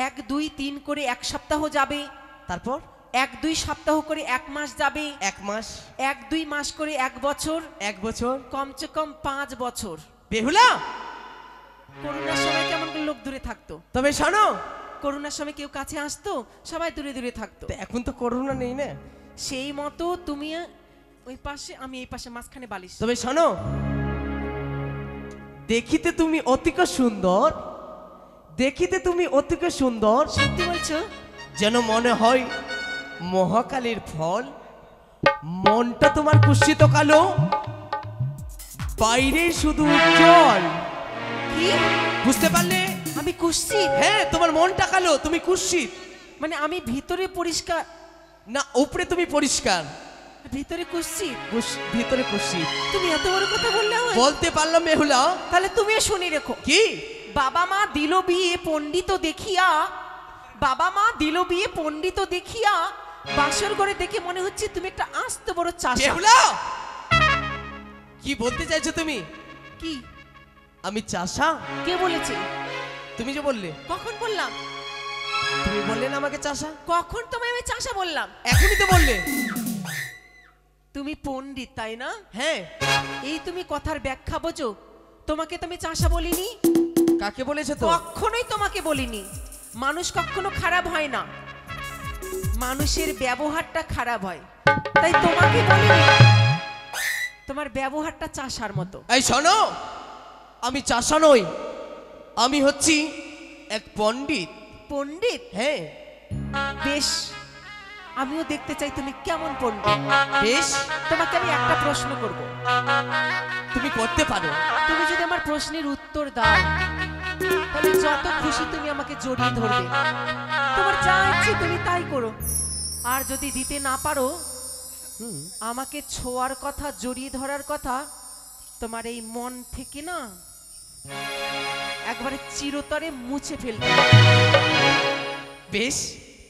[SPEAKER 2] 1, 2, 3 করে 1 সপ্তাহ যাবে,
[SPEAKER 1] তারপর
[SPEAKER 2] 1, 2 সপ্তাহ করে 1 মাস যাবে,
[SPEAKER 1] 1 মাস,
[SPEAKER 2] 1, 2 মাস করে 1 বছর,
[SPEAKER 1] 1 বছর,
[SPEAKER 2] কমসে কম 5 বছর।
[SPEAKER 1] বেহুলা,
[SPEAKER 2] করোনার সময় কেমন করে লোক দূরে থাকতো?
[SPEAKER 1] তবে শোনো,
[SPEAKER 2] করোনার সময় কেউ কাছে আসতো? সবাই দূরে দূরে থাকতো।
[SPEAKER 1] তো এখন তো করোনা নেই না।
[SPEAKER 2] সেই মতো তুমি ওই পাশে, আমি এই পাশে, মাঝখানে বালিশ।
[SPEAKER 1] তবে শোনো, দেখিতে তুমি অতিক সুন্দর, দেখিতে তুমি অতিক সুন্দর,
[SPEAKER 2] সত্যি বলছো?
[SPEAKER 1] যেন মনে হয় মহাকালীর ফল। মনটা তোমার কুৎসিত কালো, বাইরে শুধু উজ্জ্বল।
[SPEAKER 2] কি
[SPEAKER 1] বুঝতে পারলে?
[SPEAKER 2] আমি কুৎসিত?
[SPEAKER 1] হ্যাঁ, তোমার মনটা কালো, তুমি কুৎসিত।
[SPEAKER 2] মানে আমি ভিতরে পরিষ্কার,
[SPEAKER 1] না উপরে তুমি পরিষ্কার।
[SPEAKER 2] ভিতরে কুশ্চিত?
[SPEAKER 1] ভিতরে কুৎসিত।
[SPEAKER 2] তুমি এত বড় কথা বললে আমায়?
[SPEAKER 1] বলতে পারলাম বেহুলা।
[SPEAKER 2] তাহলে তুমিও শুনি রেখো।
[SPEAKER 1] কি?
[SPEAKER 2] বাবা মা দিল বিয়ে পণ্ডিত দেখিয়া, বাবা মা দিল বিয়ে পণ্ডিত দেখিয়া, বাসর ঘরে দেখে মনে হচ্ছে তুমি একটা আস্ত বড় চাষা।
[SPEAKER 1] বেহুলা, কি বলতে চাইছো তুমি?
[SPEAKER 2] কি?
[SPEAKER 1] আমি চাষা?
[SPEAKER 2] কে বলেছে?
[SPEAKER 1] তুমি যে বললে।
[SPEAKER 2] কখন বললাম?
[SPEAKER 1] তুমি বললে না আমাকে চাষা?
[SPEAKER 2] কখন তোমায় আমি চাষা বললাম?
[SPEAKER 1] এখনই তো বললে।
[SPEAKER 2] তুমি পণ্ডিত তাই না?
[SPEAKER 1] হ্যাঁ।
[SPEAKER 2] এই তুমি কথার ব্যাখ্যা বোঝো? তোমাকে তো আমি চাষা বলিনি।
[SPEAKER 1] কাকে বলেছো তো?
[SPEAKER 2] কখনোই তোমাকে বলিনি। মানুষ কখনো খারাপ হয় না, মানুষের ব্যবহারটা খারাপ হয়, তাই তোমাকে বলিনি। তোমার ব্যবহারটা চাষার মতো।
[SPEAKER 1] এই শোনো, আমি চাষা নই, আমি হচ্ছি এক পণ্ডিত।
[SPEAKER 2] পণ্ডিত?
[SPEAKER 1] হ্যাঁ।
[SPEAKER 2] বেশ, আমিও দেখতে চাই তুমি কেমন পণ্ডিত।
[SPEAKER 1] বেশ,
[SPEAKER 2] তোমাকে আমি একটা প্রশ্ন করব,
[SPEAKER 1] তুমি করতে পারো।
[SPEAKER 2] তুমি যদি আমার প্রশ্নের উত্তর দাও তাহলে যত খুশি তুমি আমাকে জড়িয়ে ধরবে, তোমার যা ইচ্ছে তুমি তাই করো। আর যদি দিতে না পারো, আমাকে ছোঁয়ার কথা, জড়িয়ে ধরার কথা তোমার এই মন থেকে না একবারে চিরতরে মুছে ফেলবে।
[SPEAKER 1] বেশ,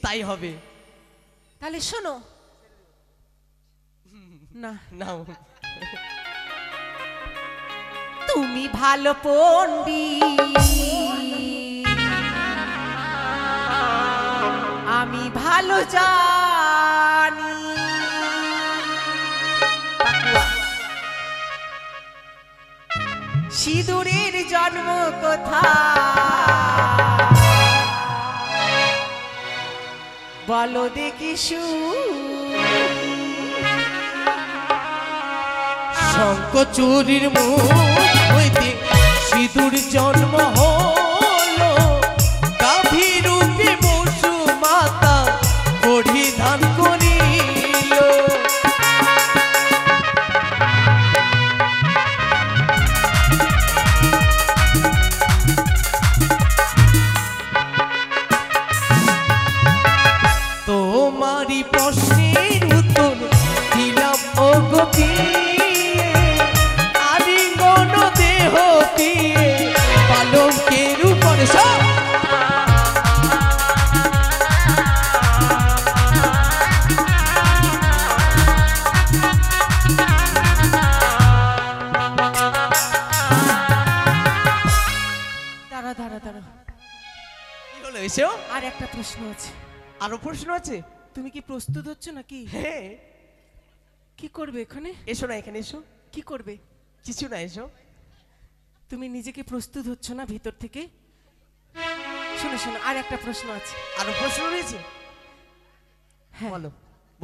[SPEAKER 1] তাই হবে।
[SPEAKER 2] তাহলে শোনো না,
[SPEAKER 1] নাও।
[SPEAKER 2] তুমি ভালো পণ্ডিত, আমি ভালো জানি। সিঁদুরের জন্ম কোথায় বলো দেখি
[SPEAKER 1] শঙ্কচুরির মুখ হইতে সিঁদুর জন্ম হলো, গাভীরূপে বসু মাতা পরিধান করিল। তোমারই প্রশ্নের উত্তর দিলাম ও গোপী, আলিঙ্গন দেহ দিয়ে পালঙ্কের উপরে সব।
[SPEAKER 2] দাঁড়া দাঁড়া দাঁড়া,
[SPEAKER 1] কি হলো এসো?
[SPEAKER 2] আর একটা প্রশ্ন আছে।
[SPEAKER 1] আরো প্রশ্ন আছে?
[SPEAKER 2] তুমি কি প্রস্তুত হচ্ছ নাকি?
[SPEAKER 1] হ্যাঁ।
[SPEAKER 2] কি করবে এখানে?
[SPEAKER 1] এসো না, এখানে এসো।
[SPEAKER 2] কি করবে?
[SPEAKER 1] কিছু না, এসো।
[SPEAKER 2] তুমি নিজেকে প্রস্তুত হচ্ছ না ভিতর থেকে? শোনো শোনো, আর একটা প্রশ্ন আছে।
[SPEAKER 1] আরো প্রশ্ন রয়েছে?
[SPEAKER 2] হ্যাঁ,
[SPEAKER 1] বলো,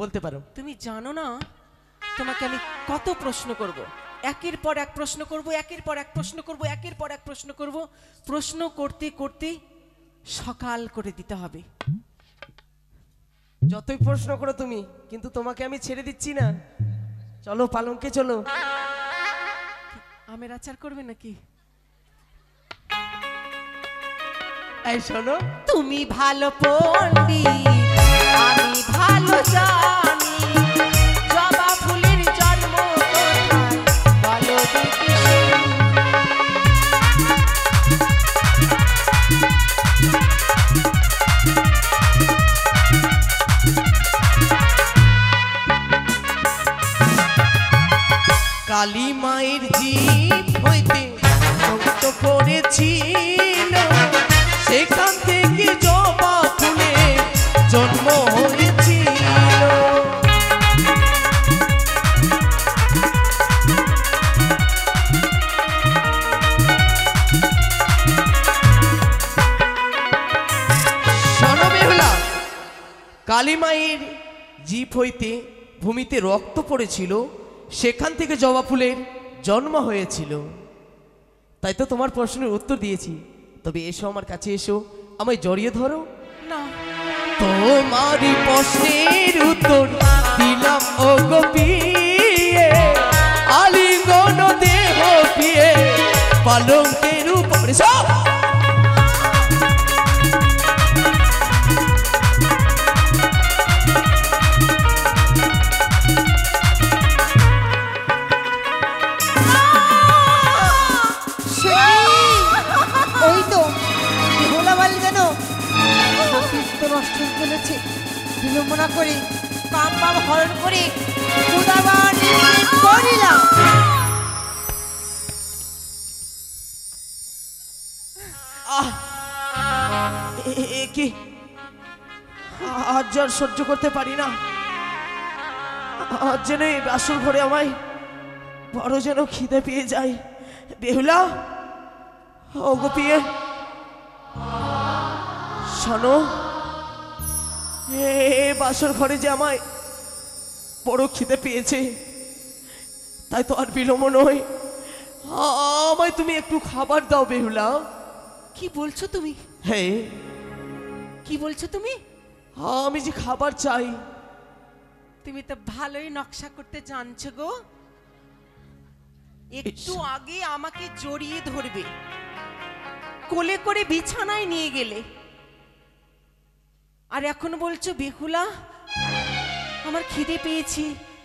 [SPEAKER 1] বলতে পারো।
[SPEAKER 2] তুমি জানো না তোমাকে আমি কত প্রশ্ন করব, একের পর এক প্রশ্ন করব, একের পর এক প্রশ্ন করব, একের পর এক প্রশ্ন করব। প্রশ্ন করতে করতে সকাল করে দিতে হবে।
[SPEAKER 1] যতই প্রশ্ন করো তুমি, কিন্তু তোমাকে আমি ছেড়ে দিচ্ছি না। চলো পালঙ্কে চলো।
[SPEAKER 2] আমের আচার করবে নাকি?
[SPEAKER 1] এই শোনো,
[SPEAKER 2] তুমি ভালো পণ্ডিত, আমি ভালো জানি, জবা ফুলের জন্ম কোথায় বলো দেখি
[SPEAKER 1] কালী মায়ের জিভ হইতে মুক্ত করেছিল, সেখান থেকে জবা ফুলে জন্ম হয়েছিল। শোনো বেহুলা, কালী মায়ের জিভ হইতে ভূমিতে রক্ত পড়েছিল, সেখান থেকে জবা ফুলের জন্ম হয়েছিল। তাই তো তোমার প্রশ্নের উত্তর দিয়েছি। তবে এসো, আমার কাছে এসো, আমায় জড়িয়ে ধরো।
[SPEAKER 2] না।
[SPEAKER 1] তোমারই প্রশ্নের উত্তর দিলাম ও গোপী, আলিঙ্গন দেহ পিয়ে পালঙ্কের উপরে সব।
[SPEAKER 2] বিলম্ব না করে কাম বাম হরণ করে উদাবার নিশ্চিত করিলাম।
[SPEAKER 1] আহ কি আজ আর সহ্য করতে পারি না। আজ যেন এই বাসর ঘরে আমায় বড় যেন খিদে পেয়ে যায়। বেহুলা, ও গোপিয়ে শোনো, বাসর ঘরে যে আমায় বড় খিদে পেয়েছে, তাই তো আর বিলম্ব নয়, আমায় তুমি একটু খাবার দাও বেহুলা।
[SPEAKER 2] কি বলছো তুমি?
[SPEAKER 1] হ্যাঁ,
[SPEAKER 2] কি বলছো তুমি?
[SPEAKER 1] আমি যে খাবার চাই।
[SPEAKER 2] তুমি তো ভালোই নকশা করতে জানছো গো। একটু আগে আমাকে জড়িয়ে ধরবে, কোলে করে বিছানায় নিয়ে গেলে, আর এখন বলছো বেহুলা আমার খিদে পেয়েছি,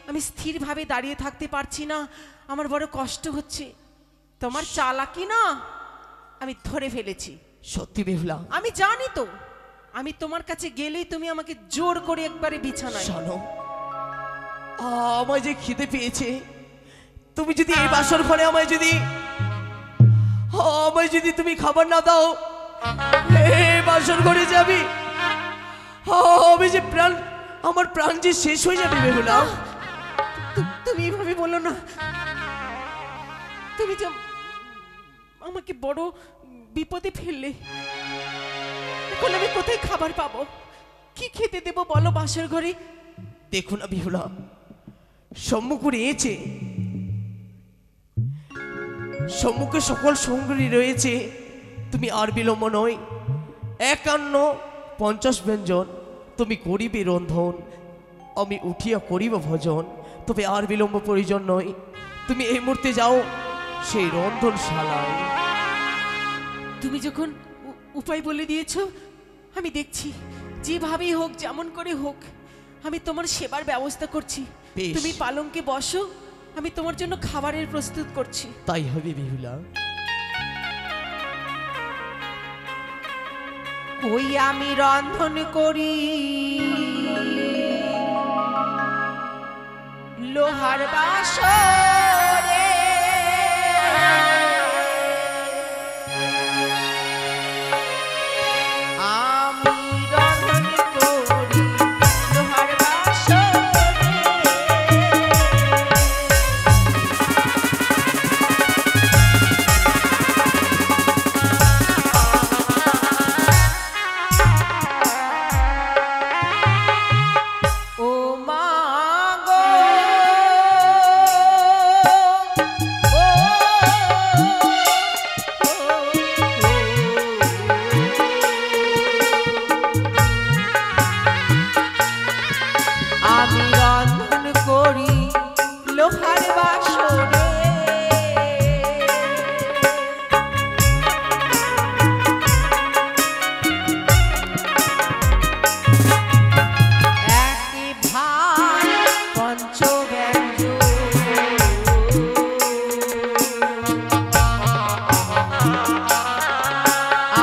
[SPEAKER 2] আমি স্থিরভাবে দাঁড়িয়ে থাকতে পারছি না, আমার বড় কষ্ট হচ্ছে। তোমার চালাকি না আমি ধরে ফেলেছি।
[SPEAKER 1] সত্যি বেহুলা?
[SPEAKER 2] আমি জানি তো, আমি তোমার কাছে গেলেই তুমি আমাকে জোর করে একবারে বিছানায়।
[SPEAKER 1] শোনো, আমায় যে খিদে পেয়েছে, তুমি যদি এই বাসর ঘরে আমায় যদি তুমি খাবার না দাও, এই বাসর ঘরে যাবি, আমি যে আমার প্রাণ যে শেষ হয়ে যাবে বেহুলা।
[SPEAKER 2] তুমি এভাবে বলো না, তুমি যে আমাকে বড় বিপদে ফেললে। এখন আমি কোথায় খাবার পাবো, কি খেতে দেবো বলো বাসর ঘরে?
[SPEAKER 1] দেখো না বেহুলা, সম্মুখ রয়েছে, সম্মুখে সকল সঙ্গী রয়েছে, তুমি আর বিলম্ব নয়, 51-50 ব্যঞ্জন তুমি করিবে রন্ধন, আমি উঠিয়া করিব ভোজন, তবে আর বিলম্ব প্রয়োজন নয়, তুমি এই মুহূর্তে যাও সেই রন্ধনশালায়।
[SPEAKER 2] তুমি যখন উপায় বলে দিয়েছো, আমি দেখছি, যেভাবেই হোক যেমন করে হোক আমি তোমার সেবার ব্যবস্থা করছি।
[SPEAKER 1] বেশ।
[SPEAKER 2] তুমি পালঙ্কে বসো, আমি তোমার জন্য খাবারের প্রস্তুত করছি।
[SPEAKER 1] তাই হবে বেহুলা।
[SPEAKER 2] ওই আমি রন্ধন করি লোহার বাসরে, আমি রন্ধন করি লোহার বাসরে, ও মা গো, ও, আমি রন্ধন করি লোহার বাসরে, একে ভাত পঞ্চব্যঞ্জন,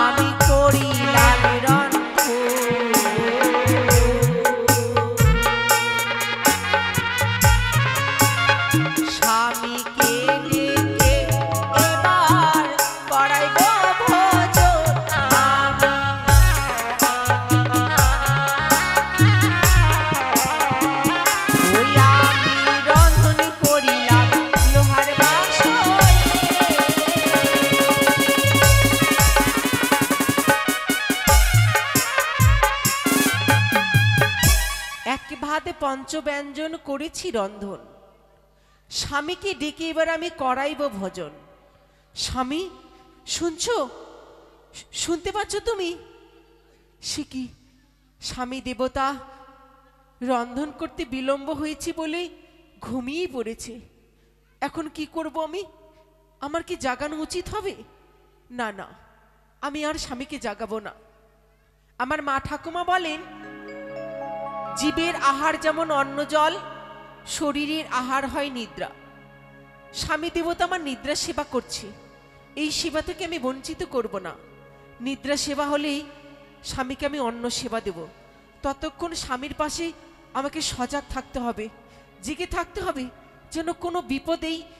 [SPEAKER 2] আমি করিলাম রন্ধন, স্বামীকে ডেকে এবার করাইব ভোজন, ওই আমি রন্ধন করিলাম লোহার বাসরে। এক ভাতে পঞ্চব্যঞ্জন করেছি রন্ধন, স্বামীকে ডেকে এবার আমি করাইব ভোজন। স্বামী শুনছো, শুনতে পাচ্ছ তুমি? সে কি, স্বামী দেবতা রন্ধন করতে বিলম্ব হয়েছে বলে ঘুমিয়েই পড়েছে। এখন কি করব আমি? আমার কি জাগানো উচিত হবে? না না, আমি আর স্বামীকে জাগাবো না। আমার মা ঠাকুমা বলেন, জীবের আহার যেমন অন্ন জল, শরীরের আহার হয় নিদ্রা। স্বামী দেবতা আমার নিদ্রা সেবা করছে, এই সেবা থেকে আমি বঞ্চিত করব না। নিদ্রা সেবা হলেই স্বামীকে আমি অন্ন সেবা দেব। ততক্ষণ স্বামীর পাশে আমাকে সজাগ থাকতে হবে, জেগে থাকতে হবে, যেন কোনো বিপদেই